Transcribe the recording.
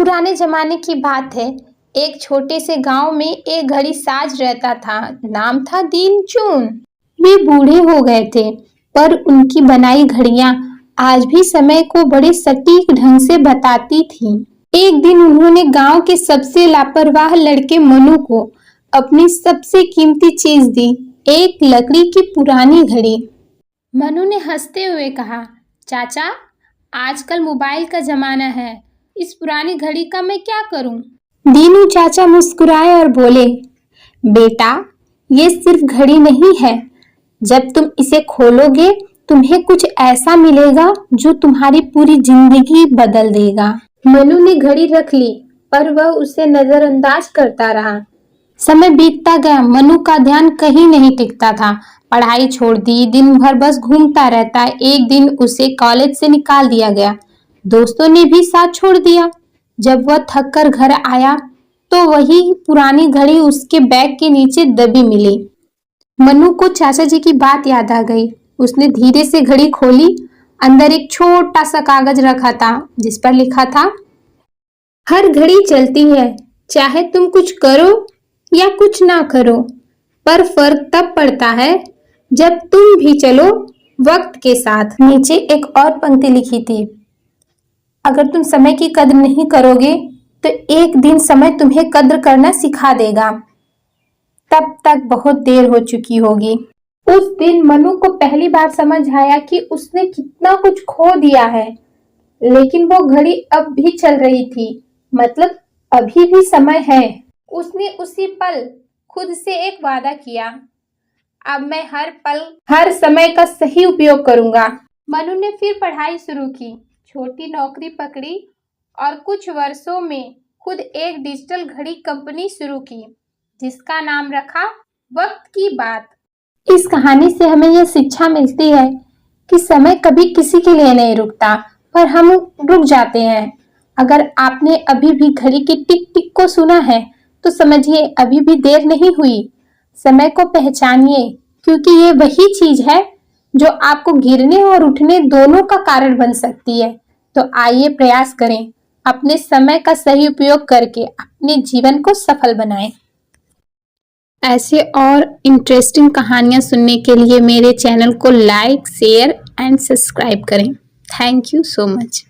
पुराने जमाने की बात है। एक छोटे से गांव में एक घड़ी साज रहता था। नाम था दीनचून। वे बूढ़े हो गए थे, पर उनकी बनाई घड़ियां आज भी समय को बड़े सटीक ढंग से बताती थीं। एक दिन उन्होंने गांव के सबसे लापरवाह लड़के मनु को अपनी सबसे कीमती चीज दी, एक लकड़ी की पुरानी घड़ी। मनु ने हंसते हुए कहा, चाचा, आजकल मोबाइल का जमाना है, इस पुरानी घड़ी का मैं क्या करूं? दीनू चाचा मुस्कुराए और बोले, बेटा, ये सिर्फ घड़ी नहीं है। जब तुम इसे खोलोगे तुम्हें कुछ ऐसा मिलेगा जो तुम्हारी पूरी जिंदगी बदल देगा। मनु ने घड़ी रख ली, पर वह उसे नजरअंदाज करता रहा। समय बीतता गया, मनु का ध्यान कहीं नहीं टिकता था। पढ़ाई छोड़ दी, दिन भर बस घूमता रहता। एक दिन उसे कॉलेज से निकाल दिया गया। दोस्तों ने भी साथ छोड़ दिया। जब वह थक कर घर आया तो वही पुरानी घड़ी उसके बैग के नीचे दबी मिली। मनु को चाचा जी की बात याद आ गई। उसने धीरे से घड़ी खोली। अंदर एक छोटा सा कागज रखा था जिस पर लिखा था, हर घड़ी चलती है, चाहे तुम कुछ करो या कुछ ना करो, पर फर्क तब पड़ता है जब तुम भी चलो वक्त के साथ। नीचे एक और पंक्ति लिखी थी, अगर तुम समय की कद्र नहीं करोगे तो एक दिन समय तुम्हें कद्र करना सिखा देगा। तब तक बहुत देर हो चुकी होगी। उस दिन मनु को पहली बार समझ आया कि उसने कितना कुछ खो दिया है, लेकिन वो घड़ी अब भी चल रही थी, मतलब अभी भी समय है। उसने उसी पल खुद से एक वादा किया, अब मैं हर पल, हर समय का सही उपयोग करूंगा। मनु ने फिर पढ़ाई शुरू की, छोटी नौकरी पकड़ी और कुछ वर्षों में खुद एक डिजिटल घड़ी कंपनी शुरू की, जिसका नाम रखा वक्त की बात। इस कहानी से हमें यह शिक्षा मिलती है कि समय कभी किसी के लिए नहीं रुकता, पर हम रुक जाते हैं। अगर आपने अभी भी घड़ी की टिक टिक को सुना है तो समझिए अभी भी देर नहीं हुई। समय को पहचानिए, क्योंकि ये वही चीज है जो आपको गिरने और उठने दोनों का कारण बन सकती है। तो आइए प्रयास करें, अपने समय का सही उपयोग करके अपने जीवन को सफल बनाएं। ऐसे और इंटरेस्टिंग कहानियां सुनने के लिए मेरे चैनल को लाइक, शेयर एंड सब्सक्राइब करें। Thank you so much.